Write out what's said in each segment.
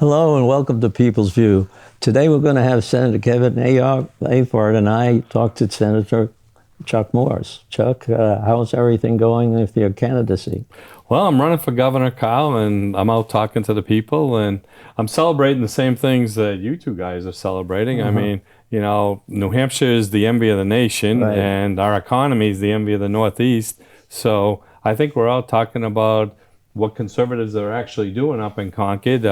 Hello and welcome to People's View. Today we're going to have Senator Kevin Avard and I talk to Senator Chuck Morse. Chuck, how's everything going with your candidacy? Well, I'm running for governor, Kyle, and I'm out talking to the people, and I'm celebrating the same things that you two guys are celebrating. I mean, New Hampshire is the envy of the nation, Right. and our economy is the envy of the Northeast. So I think we're out talking about what conservatives are actually doing up in Concord.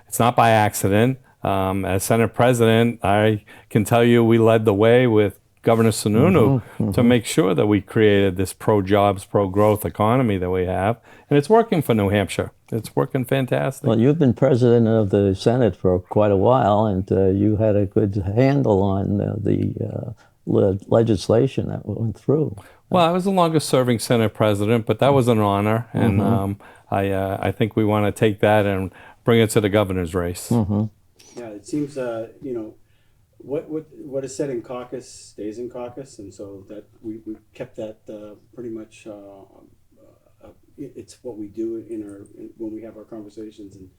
It's not by accident. As Senate President, I can tell you we led the way with Governor Sununu to make sure that we created this pro-jobs, pro-growth economy that we have. And it's working for New Hampshire. It's working fantastic. Well, you've been president of the Senate for quite a while, and you had a good handle on the legislation that went through. Well, I was the longest serving Senate President, but that was an honor. And I think we want to take that and bring it to the governor's race. Yeah, it seems, what is said in caucus stays in caucus, and so that we kept that pretty much. It's what we do when we have our conversations, and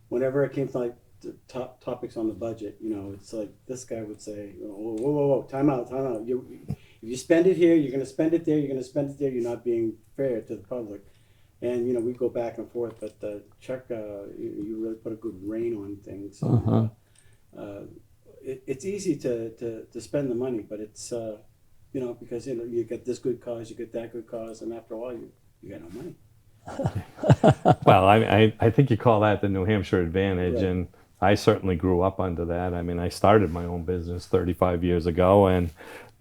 whenever it came to like the top topics on the budget, it's like this guy would say, "Whoa, whoa, whoa, whoa, time out, time out. If you spend it here, you're going to spend it there. You're going to spend it there. You're not being fair to the public." And we go back and forth, but Chuck, you really put a good rein on things. It's easy to spend the money, but it's because you get this good cause, you get that good cause, and after all, you got no money. Well, I think you call that the New Hampshire advantage, Right. and I certainly grew up under that. I mean, I started my own business 35 years ago, and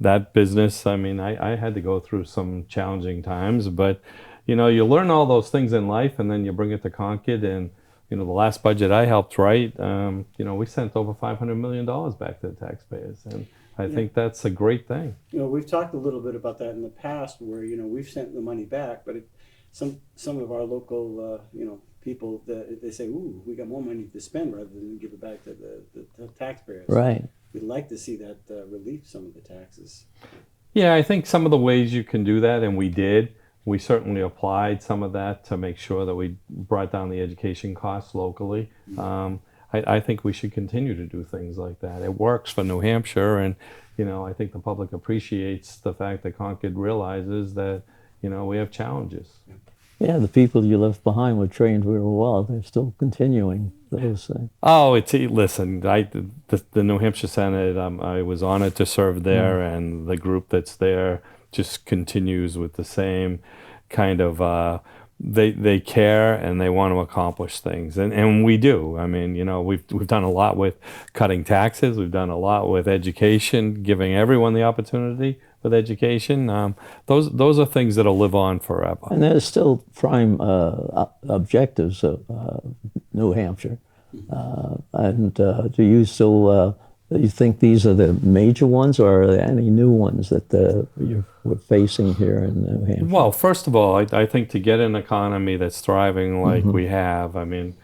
that business, I mean, I had to go through some challenging times, but you learn all those things in life, and then you bring it to Concord. And the last budget I helped write, we sent over $500 million back to the taxpayers, and I think that's a great thing. We've talked a little bit about that in the past, where we've sent the money back, but some of our local people, they say, "Ooh, we got more money to spend," rather than give it back to the taxpayers. Right. We'd like to see that relieve some of the taxes. Yeah, I think some of the ways you can do that, and we did. We certainly applied some of that to make sure that we brought down the education costs locally. I think we should continue to do things like that. It works for New Hampshire, and I think the public appreciates the fact that Concord realizes that we have challenges. Yeah, the people you left behind were trained real well. They're still continuing those things. Oh, listen. The New Hampshire Senate. I was honored to serve there, and the group that's there just continues with the same kind of they care and they want to accomplish things, and we do. I mean, we've done a lot with cutting taxes. We've done a lot with education, giving everyone the opportunity with education. Those are things that'll live on forever. And there's still prime objectives of New Hampshire. And do you still you think these are the major ones, or are there any new ones that we're facing here in New Hampshire? Well, first of all, I think to get an economy that's thriving like we have, I mean,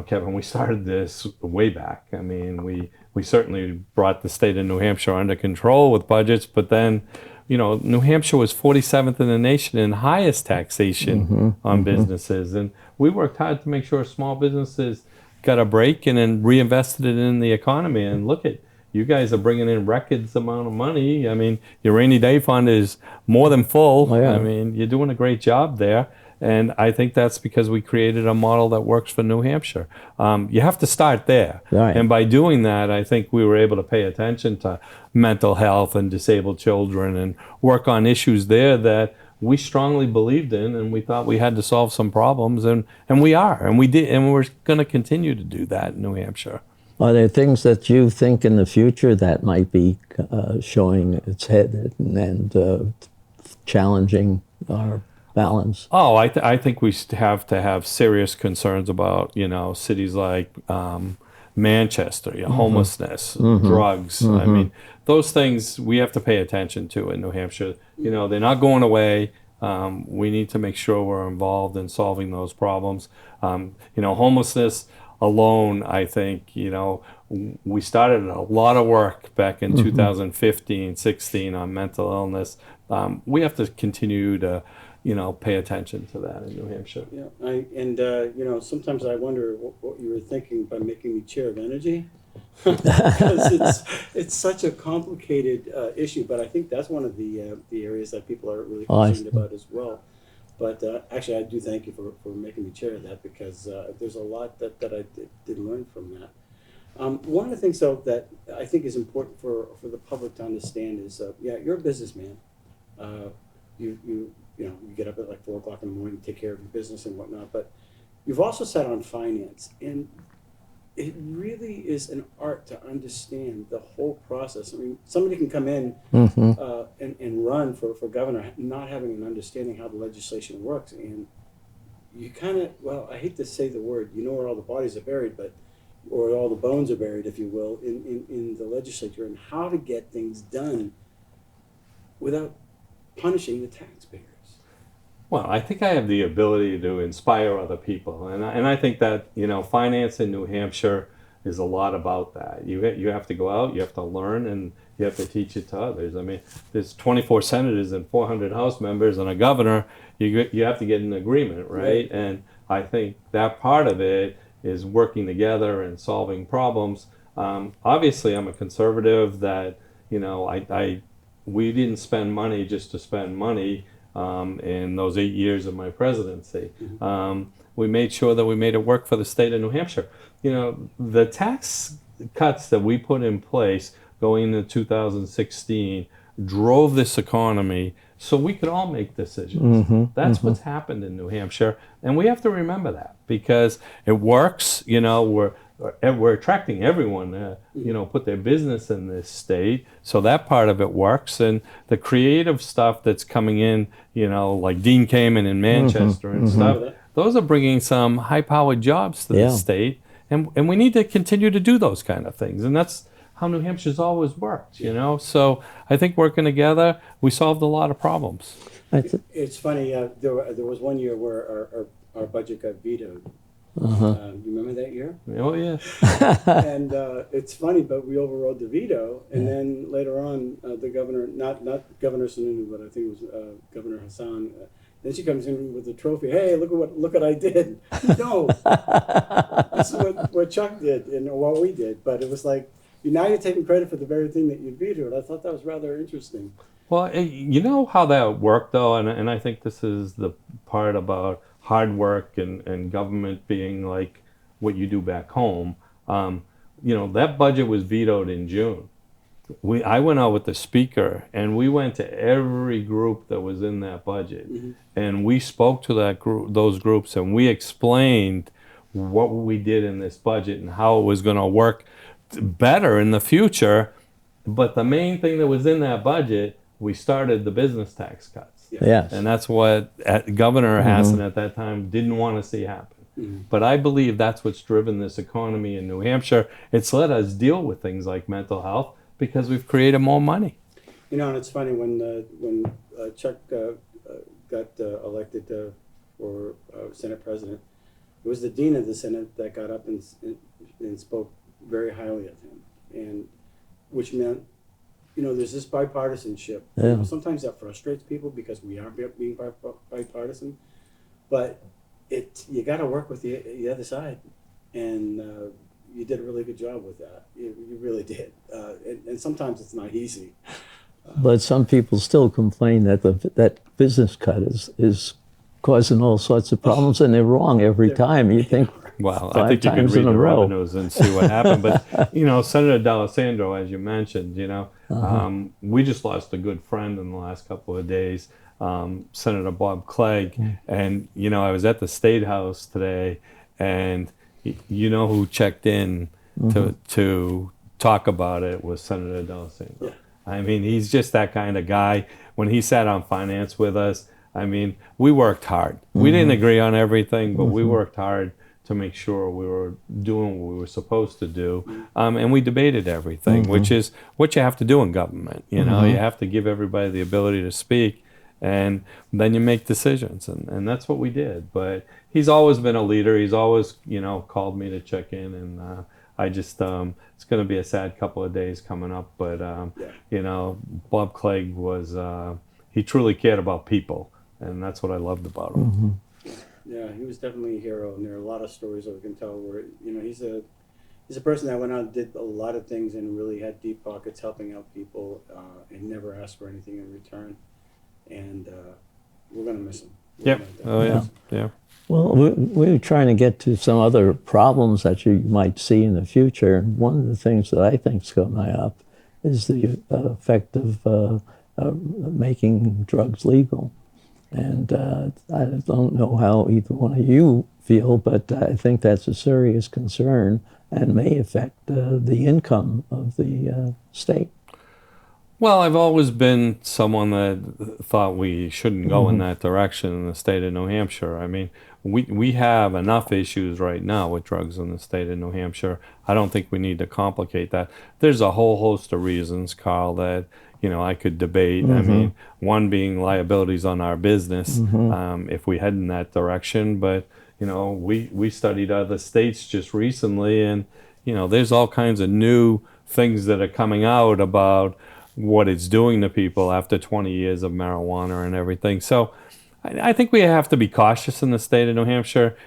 Kevin, we started this way back. I mean, we certainly brought the state of New Hampshire under control with budgets, but then, New Hampshire was 47th in the nation in highest taxation on businesses. And we worked hard to make sure small businesses got a break and then reinvested it in the economy. And look at, you guys are bringing in records amount of money. I mean, your rainy day fund is more than full. Oh, yeah. I mean, you're doing a great job there. And I think that's because we created a model that works for New Hampshire. You have to start there. Right. And by doing that, I think we were able to pay attention to mental health and disabled children and work on issues there that we strongly believed in, and we thought we had to solve some problems, and we are, and we did, and we're going to continue to do that in New Hampshire. Are there things that you think in the future that might be showing its head and challenging our balance? Oh, I think we have to have serious concerns about, cities like Manchester, homelessness, drugs. I mean, those things we have to pay attention to in New Hampshire. They're not going away. We need to make sure we're involved in solving those problems. Homelessness alone, I think, we started a lot of work back in 2015, 16 on mental illness. We have to continue to, pay attention to that in New Hampshire. Yeah, sometimes I wonder what you were thinking by making me chair of energy, because it's such a complicated issue. But I think that's one of the areas that people are really Oh, I concerned see. about as well. But actually, I do thank you for making me chair of that, because there's a lot that I did learn from that. One of the things, though, that I think is important for the public to understand is, you're a businessman. You get up at like 4 o'clock in the morning, take care of your business and whatnot, but you've also sat on finance, and it really is an art to understand the whole process. I mean, somebody can come in and run for governor not having an understanding how the legislation works, and you kind of, well, I hate to say the word, where all the bodies are buried, or all the bones are buried, if you will, in the legislature, and how to get things done without punishing the taxpayers. Well, I think I have the ability to inspire other people, and I think that finance in New Hampshire is a lot about that. You have to go out, you have to learn, and you have to teach it to others. I mean, there's 24 senators and 400 House members and a governor. You have to get an agreement, right? And I think that part of it is working together and solving problems. Obviously, I'm a conservative that we didn't spend money just to spend money. In those 8 years of my presidency, we made sure that we made it work for the state of New Hampshire. The tax cuts that we put in place going into 2016 drove this economy so we could all make decisions. That's what's happened in New Hampshire, and we have to remember that, because it works. We're attracting everyone to put their business in this state, so that part of it works. And the creative stuff that's coming in, like Dean Kamen in Manchester and stuff, those are bringing some high-powered jobs to the state, and we need to continue to do those kind of things. And that's how New Hampshire's always worked, So I think working together, we solved a lot of problems. It's funny. There was one year where our budget got vetoed. You remember that year? Oh yeah. And it's funny, but we overrode the veto, and then later on, the governor, not Governor Sununu, but I think it was Governor Hassan. Then she comes in with a trophy. Hey, look what I did. No, this is what Chuck did and what we did. But it was like, now you're taking credit for the very thing that you vetoed. I thought that was rather interesting. Well, you know how that worked, though, and I think this is the part about hard work and government being like what you do back home. That budget was vetoed in June. I went out with the speaker, and we went to every group that was in that budget, and we spoke to those groups, and we explained what we did in this budget and how it was going to work better in the future. But the main thing that was in that budget, we started the business tax cuts. Yes. And that's what Governor Hassan at that time didn't want to see happen. But I believe that's what's driven this economy in New Hampshire. It's let us deal with things like mental health because we've created more money. And it's funny, when Chuck got elected for Senate President, it was the Dean of the Senate that got up and spoke very highly of him, and which meant, there's this bipartisanship. Sometimes that frustrates people because we are being bipartisan, but you got to work with the other side, and you did a really good job with that. You really did, and sometimes it's not easy. But some people still complain that that business cut is causing all sorts of problems, and they're wrong every time. You think, well, I think you can read the revenues and see what happened. But, Senator D'Alessandro, as you mentioned, we just lost a good friend in the last couple of days, Senator Bob Clegg. And, I was at the State House today, and who checked in to talk about it was Senator D'Alessandro. I mean, he's just that kind of guy. When he sat on finance with us, I mean, we worked hard. We didn't agree on everything, but we worked hard to make sure we were doing what we were supposed to do. And we debated everything, which is what you have to do in government. You have to give everybody the ability to speak, and then you make decisions. And that's what we did. But he's always been a leader. He's always, called me to check in. And I just, it's going to be a sad couple of days coming up. But, Bob Clegg was, he truly cared about people. and that's what I loved about him. Yeah, he was definitely a hero, and there are a lot of stories that we can tell where, you know, he's a person that went out and did a lot of things and really had deep pockets, helping out people, and never asked for anything in return. And we're gonna miss him. Yep. Oh yeah. Yeah. Well, we're trying to get to some other problems that you might see in the future. And one of the things that I think's coming up is the effect of making drugs legal. And I don't know how either one of you feel, but I think that's a serious concern and may affect the income of the state. Well, I've always been someone that thought we shouldn't go in that direction in the state of New Hampshire. I mean, we have enough issues right now with drugs in the state of New Hampshire. I don't think we need to complicate that. There's a whole host of reasons, Carl, that I could debate. I mean, one being liabilities on our business if we head in that direction. But we studied other states just recently, and there's all kinds of new things that are coming out about what it's doing to people after 20 years of marijuana and everything. So I think we have to be cautious in the state of New Hampshire.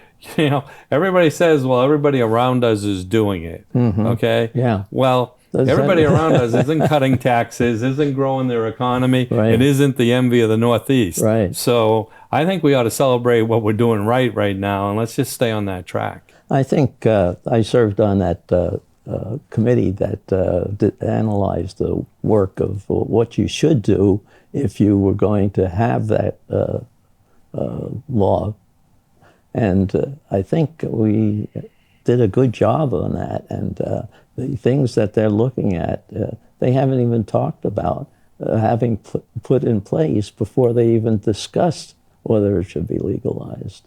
Everybody says, well, everybody around us is doing it. Okay? Yeah. Well, everybody around us isn't cutting taxes, isn't growing their economy. Right. It isn't the envy of the Northeast. Right. So I think we ought to celebrate what we're doing right now, and let's just stay on that track. I think I served on that committee that analyzed the work of what you should do if you were going to have that law. And I think we did a good job on that. And the things that they're looking at, they haven't even talked about having put in place before they even discussed whether it should be legalized.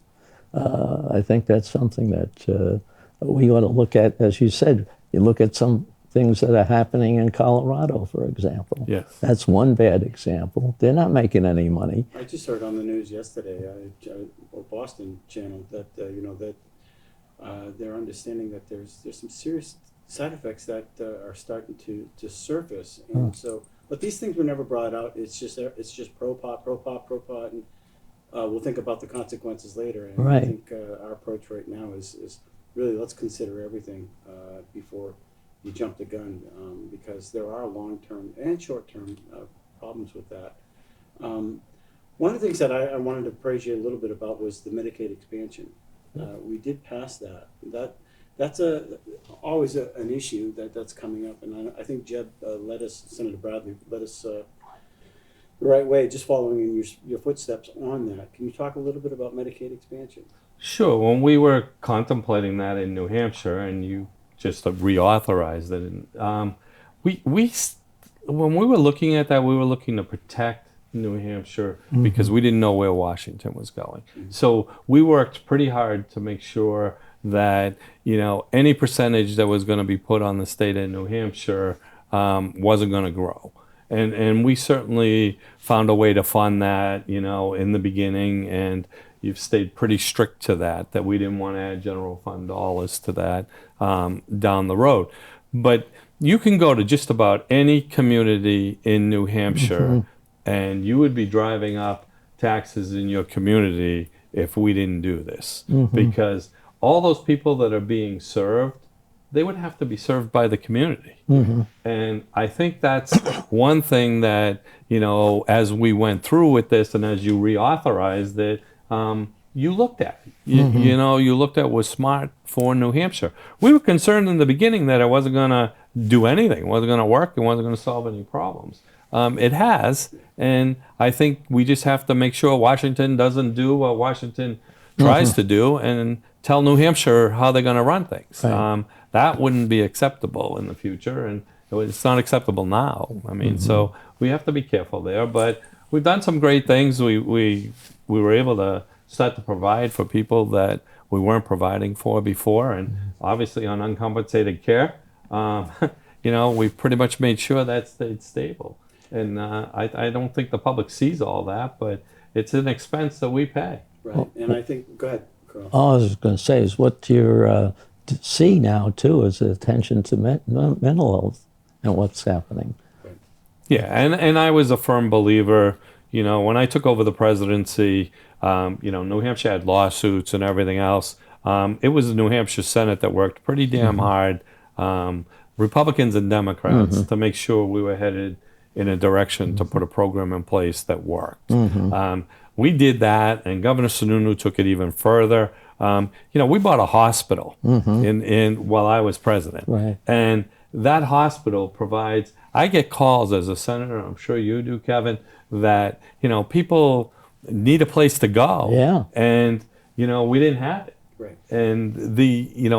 I think that's something that we ought to look at. As you said, you look at some things that are happening in Colorado, for example. Yes. That's one bad example. They're not making any money. I just heard on the news yesterday, Boston channel, that they're understanding that there's some serious side effects that are starting to surface, and so. But these things were never brought out. It's just pro pot, and we'll think about the consequences later. And Right. I think our approach right now is really, let's consider everything before you jump the gun, because there are long-term and short-term problems with that. One of the things that I wanted to praise you a little bit about was the Medicaid expansion. We did pass that. That's always an issue that's coming up, and I think Jeb Senator Bradley led us the right way, just following in your footsteps on that. Can you talk a little bit about Medicaid expansion? Sure. When we were contemplating that in New Hampshire, and you just reauthorized it, when we were looking at that, we were looking to protect New Hampshire because we didn't know where Washington was going. So we worked pretty hard to make sure that any percentage that was going to be put on the state of New Hampshire wasn't going to grow. And we certainly found a way to fund that, in the beginning, and you've stayed pretty strict to that we didn't want to add general fund dollars to that down the road. But you can go to just about any community in New Hampshire, and you would be driving up taxes in your community if we didn't do this. Because all those people that are being served, they would have to be served by the community. And I think that's one thing that, as we went through with this and as you reauthorized it, you looked at. You looked at what was smart for New Hampshire. We were concerned in the beginning that it wasn't going to do anything, wasn't going to work, it wasn't going to solve any problems. It has, and I think we just have to make sure Washington doesn't do what Washington tries to do and tell New Hampshire how they're going to run things. Right. That wouldn't be acceptable in the future, and it's not acceptable now. I mean, so we have to be careful there, but we've done some great things. We were able to start to provide for people that we weren't providing for before, and obviously on uncompensated care, we pretty much made sure that stayed stable. And I don't think the public sees all that, but it's an expense that we pay. Right, and I think, go ahead, Carl. All I was going to say is what you're see now, too, is the attention to mental health and what's happening. Yeah, and I was a firm believer, when I took over the presidency, New Hampshire had lawsuits and everything else. It was the New Hampshire Senate that worked pretty damn hard, Republicans and Democrats, to make sure we were headed in a direction to put a program in place that worked. We did that, and Governor Sununu took it even further. We bought a hospital in while I was president, Right. and that hospital provides. I get calls as a senator, I'm sure you do, Kevin, that people need a place to go. Yeah. And we didn't have it. Right. And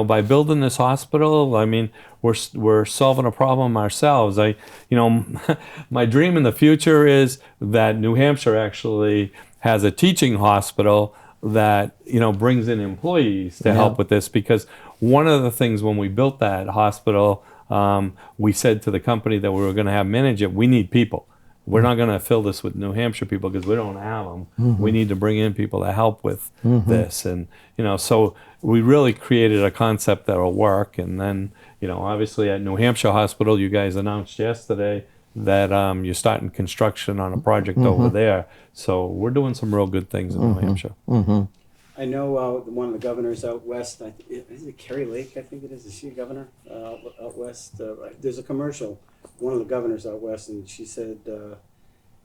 by building this hospital, I mean, we're solving a problem ourselves. My dream in the future is that New Hampshire actually has a teaching hospital that brings in employees to help with this, because one of the things when we built that hospital, we said to the company that we were going to have manage it, we need people. We're not going to fill this with New Hampshire people because we don't have them. We need to bring in people to help with this. And, so we really created a concept that will work. And then, obviously at New Hampshire Hospital, you guys announced yesterday that you're starting construction on a project over there. So we're doing some real good things in New Hampshire. I know one of the governors out west, is it Kerry Lake, I think it is she a governor out west? There's a commercial, one of the governors out west, and she said,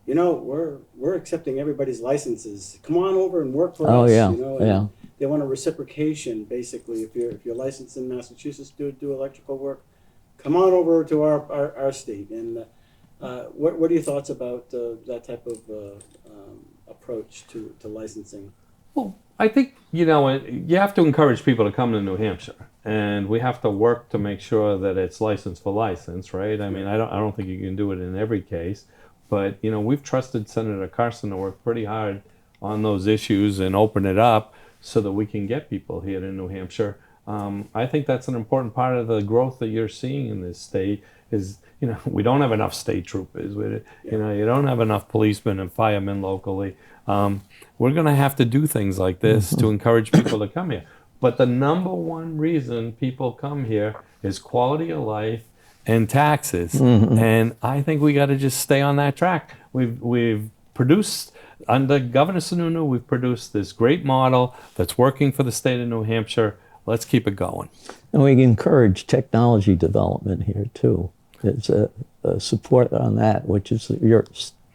we're accepting everybody's licenses. Come on over and work for us. Oh, yeah, and they want a reciprocation, basically. If you're licensed in Massachusetts to do electrical work, come on over to our state. And what are your thoughts about that type of approach to licensing? Well, I think, you have to encourage people to come to New Hampshire, and we have to work to make sure that it's license for license, right? I mean, I don't think you can do it in every case, but, we've trusted Senator Carson to work pretty hard on those issues and open it up so that we can get people here to New Hampshire. I think that's an important part of the growth that you're seeing in this state is, we don't have enough state troopers. You don't have enough policemen and firemen locally. We're going to have to do things like this to encourage people to come here. But the number one reason people come here is quality of life and taxes. And I think we got to just stay on that track. We've produced, under Governor Sununu, we've produced this great model that's working for the state of New Hampshire. Let's keep it going. And we encourage technology development here too. It's a support on that, which is your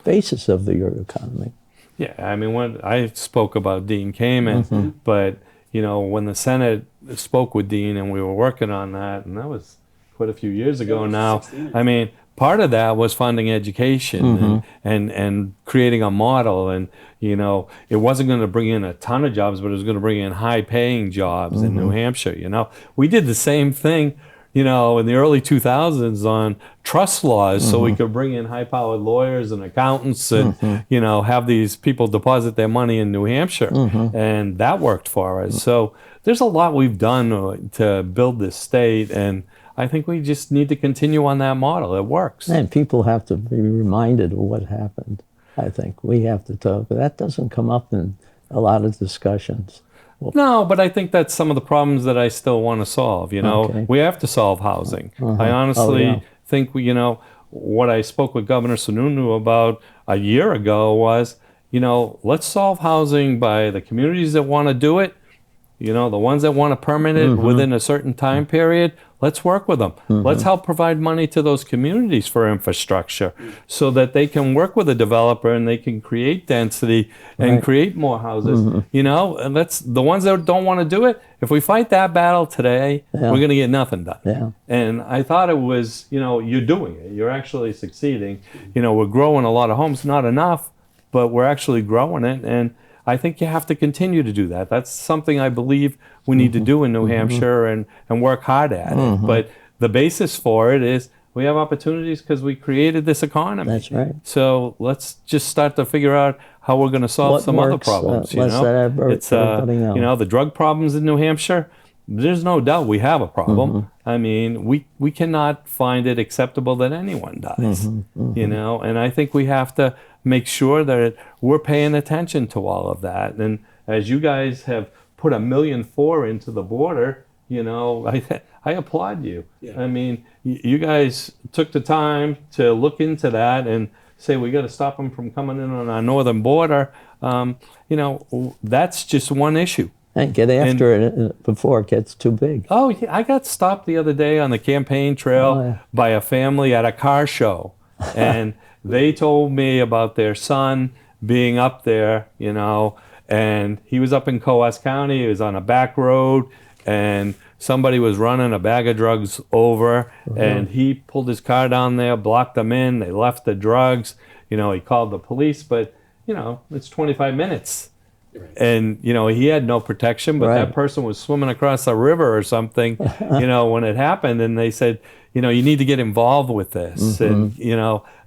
basis of your economy. Yeah, I mean, when I spoke about Dean Kamen, but when the Senate spoke with Dean and we were working on that, and that was quite a few years ago now. 16. I mean, part of that was funding education and creating a model, and it wasn't going to bring in a ton of jobs, but it was going to bring in high-paying jobs in New Hampshire. We did the same thing. In the early 2000s on trust laws, so we could bring in high-powered lawyers and accountants and, have these people deposit their money in New Hampshire. And that worked for us. So there's a lot we've done to build this state, and I think we just need to continue on that model. It works. And people have to be reminded of what happened. I think we have to talk. But that doesn't come up in a lot of discussions. No, but I think that's some of the problems that I still want to solve. Okay. We have to solve housing. I honestly think what I spoke with Governor Sununu about a year ago was, let's solve housing by the communities that want to do it. The ones that want to permit it within a certain time period, let's work with them. Let's help provide money to those communities for infrastructure so that they can work with a developer and they can create density and create more houses. And that's the ones that don't want to do it. If we fight that battle today, we're going to get nothing done. Yeah. And I thought it was, you're doing it. You're actually succeeding. We're growing a lot of homes, not enough, but we're actually growing it. And I think you have to continue to do that. That's something I believe we need to do in New Hampshire and work hard at it. But the basis for it is we have opportunities because we created this economy. That's right. So let's just start to figure out how we're going to solve some other problems. Let's let everybody know. The drug problems in New Hampshire, there's no doubt we have a problem. I mean, we cannot find it acceptable that anyone dies, and I think we have to make sure that we're paying attention to all of that. And as you guys have put $1.4 million into the border, I applaud you. Yeah. I mean, you guys took the time to look into that and say we got to stop them from coming in on our northern border, that's just one issue. And get after it before it gets too big. Oh, yeah, I got stopped the other day on the campaign trail by a family at a car show. And they told me about their son being up there, and he was up in Coas County. He was on a back road, and somebody was running a bag of drugs over, and he pulled his car down there, blocked them in. They left the drugs. He called the police, but, it's 25 minutes. Right. And, he had no protection, but that person was swimming across a river or something, when it happened. And they said, you need to get involved with this. And,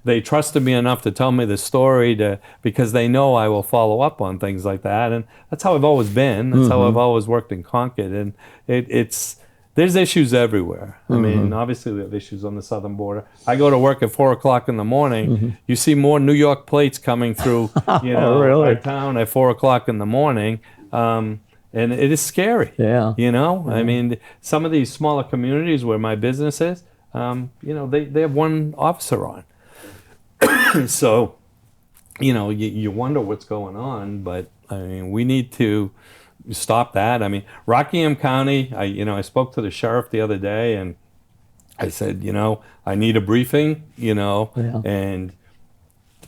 they trusted me enough to tell me the story because they know I will follow up on things like that. And that's how I've always been. That's how I've always worked in Concord. And there's issues everywhere. I mean, obviously we have issues on the southern border. I go to work at 4 o'clock in the morning. You see more New York plates coming through, really? our town at 4 o'clock in the morning. And it is scary. Yeah. I mean, some of these smaller communities where my business is, they have one officer on. So, you wonder what's going on, but I mean, we need to stop that. I mean, Rockingham County, I spoke to the sheriff the other day and I said, I need a briefing, and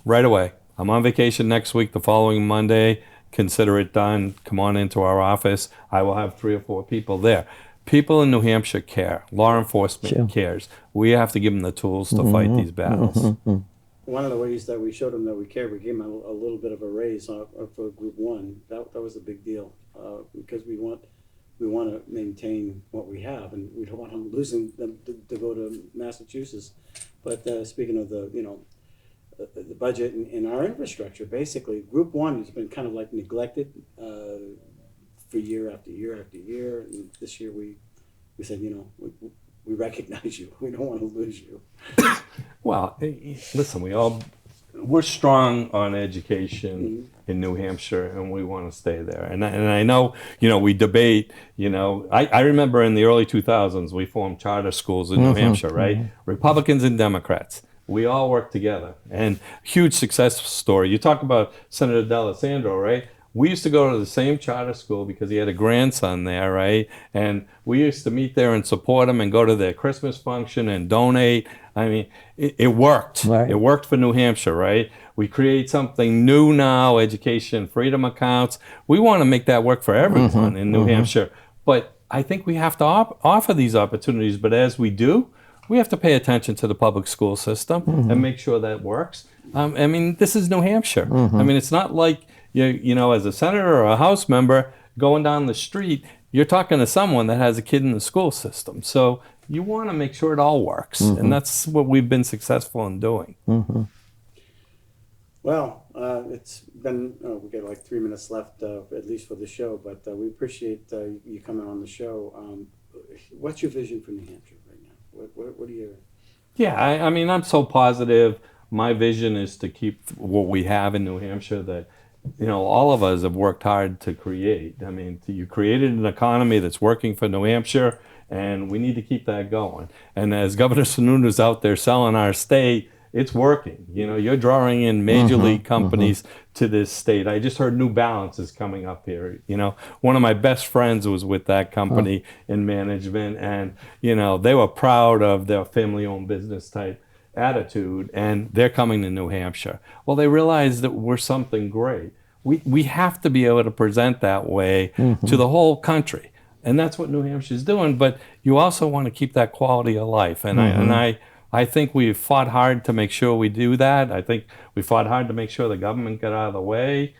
right away, I'm on vacation next week, the following Monday, consider it done, come on into our office. I will have 3 or 4 people there. People in New Hampshire care. Law enforcement cares. We have to give them the tools to fight these battles. One of the ways that we showed them that we care, we gave them a little bit of a raise for Group 1. That was a big deal because we want to maintain what we have, and we don't want them losing them to go to Massachusetts. But speaking of the budget and our infrastructure, basically Group 1 has been kind of like neglected for year after year after year. And this year we said, we recognize you. We don't want to lose you. Well, listen, we're strong on education in New Hampshire, and we want to stay there. And I know, we debate, I remember in the early 2000s, we formed charter schools in New Hampshire, right? Republicans and Democrats. We all worked together, and huge success story. You talk about Senator D'Alessandro, right? We used to go to the same charter school because he had a grandson there, right? And we used to meet there and support him and go to their Christmas function and donate. I mean, it worked. Right. It worked for New Hampshire, right? We create something new now, education freedom accounts. We want to make that work for everyone in New Hampshire. But I think we have to offer these opportunities. But as we do, we have to pay attention to the public school system and make sure that works. I mean, this is New Hampshire. I mean, it's not like, as a senator or a House member going down the street, you're talking to someone that has a kid in the school system. So you want to make sure it all works. And that's what we've been successful in doing. Well, it's been, we got like 3 minutes left, at least for the show, but we appreciate you coming on the show. What's your vision for New Hampshire right now? What are your... Yeah, I mean, I'm so positive. My vision is to keep what we have in New Hampshire that, all of us have worked hard to create. I mean, you created an economy that's working for New Hampshire, and we need to keep that going. And as Governor Sununu's out there selling our state, it's working. You're drawing in major league companies to this state. I just heard New Balance is coming up here. One of my best friends was with that company in management, and, they were proud of their family-owned business type attitude, and they're coming to New Hampshire. Well, they realize that we're something great. We have to be able to present that way to the whole country, and that's what New Hampshire's doing. But you also want to keep that quality of life, and I think we've fought hard to make sure we do that. I think we fought hard to make sure the government got out of the way.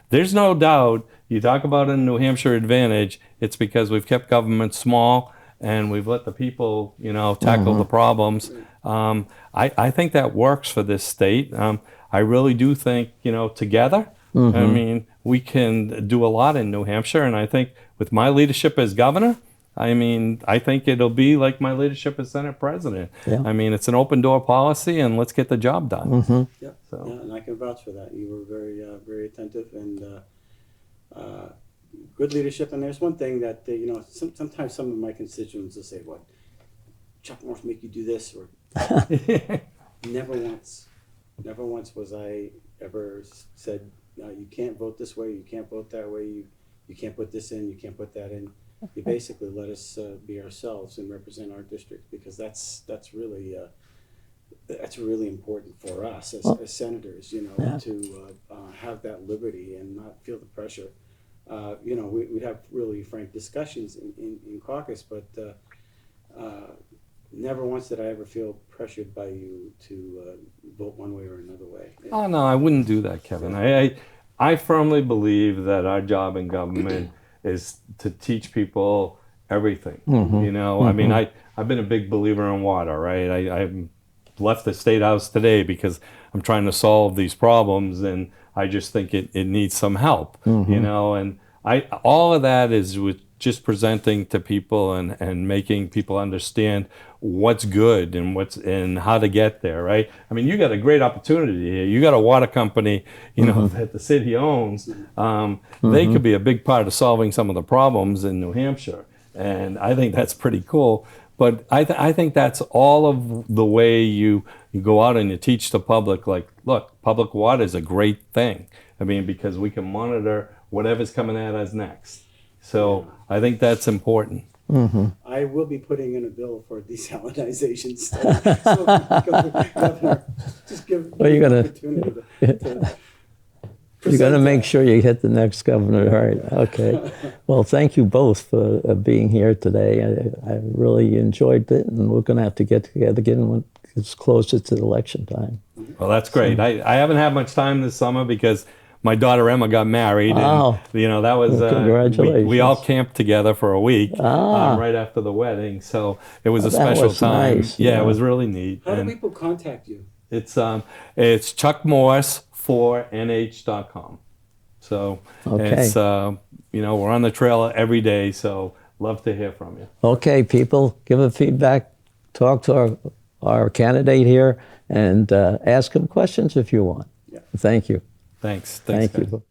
There's no doubt, you talk about a New Hampshire advantage, it's because we've kept government small and we've let the people, tackle the problems. I think that works for this state. I really do think, together, I mean, we can do a lot in New Hampshire. And I think with my leadership as governor, I think it'll be like my leadership as Senate President. Yeah. I mean, it's an open door policy, and let's get the job done. Yeah, and I can vouch for that. You were very, very attentive and good leadership. And there's one thing that sometimes some of my constituents will say, "What, Chuck Morse make you do this?" Or never once. Never once was I ever said, no, you can't vote this way, you can't vote that way, you can't put this in, you can't put that in. You basically let us be ourselves and represent our district, because that's really important for us as senators, you know, Yeah. to have that liberty and not feel the pressure. You know, we'd have really frank discussions in caucus, but never once did I ever feel pressured by you to vote one way or another way. Oh no, I wouldn't do that, Kevin. I firmly believe that our job in government is to teach people everything. You know, I mean, I've been a big believer in water, right? I left the state house today because I'm trying to solve these problems, and I just think it needs some help. You know, and all of that is with just presenting to people and making people understand what's good and how to get there, right? I mean, you got a great opportunity here. You got a water company, you know, that the city owns. They could be a big part of solving some of the problems in New Hampshire, and I think that's pretty cool. But I think that's all of the way you go out and you teach the public, like, look, public water is a great thing. I mean, because we can monitor whatever's coming at us next. So I think that's important. I will be putting in a bill for desalinization study. So, Governor, just give Well, me you're an gonna- opportunity to You're going to present make that. sure you hit the next governor. All right. Okay. Well, thank you both for being here today. I really enjoyed it, and we're going to have to get together again when it's closer to the election time. Well, that's great. I haven't had much time this summer because my daughter Emma got married, Oh. and you know that was Well, congratulations. we all camped together for a week Ah. right after the wedding, so it was a that special was time. nice, Yeah, yeah. it was really neat. How do And people contact you? it's Chuck Morse for NH.com. So Okay. it's you know, we're on the trail every day, so love to hear from you. Okay, people, give a feedback, talk to our candidate here, and ask him questions if you want. Yeah. Thank you. Thanks. Thank guys. you.